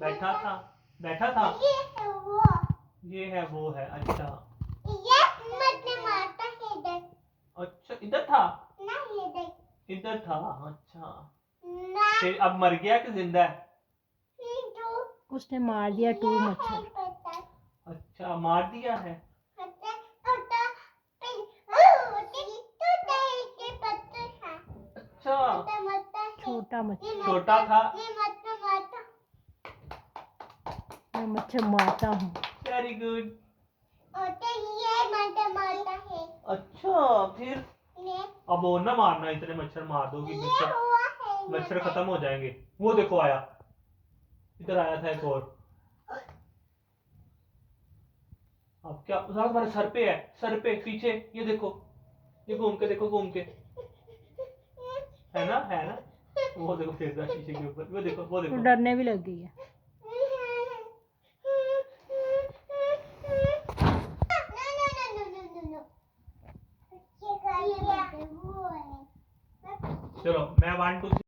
बैठा था बैठा था। ये है वो। ये है वो है। अच्छा ये मुझे मारता है इधर। अच्छा इधर था। ना ये देख। इधर था। अच्छा ना फिर अब मर गया कि जिंदा है? जो उसने मार दिया 2 ये है मच्छर। पता। अच्छा मार दिया है। पता पता तो के पत्ते हैं। अच्छा पता मत है। छोटा मच्छर। छोटा था। ये मत मारता। मैं मच्छर मारता हूँ। Very good. ओटे ये मत मारता है। अच्छा फिर ये अब और ना मारना, इतने मच्छर मार दोगी ये मच्छर हुआ है। मच्छर खत्म हो जाएंगे। वो देखो आया, इधर आया था एक और। अब क्या उधर तुम्हारे सर पे है, सर पे पीछे ये देखो, ये घूम के देखो, घूम के है ना। वो देखो फिर रहा शीशे के ऊपर, वो देखो वो तो देखो। डरने भी लग गई है। चलो मैं 1 2 3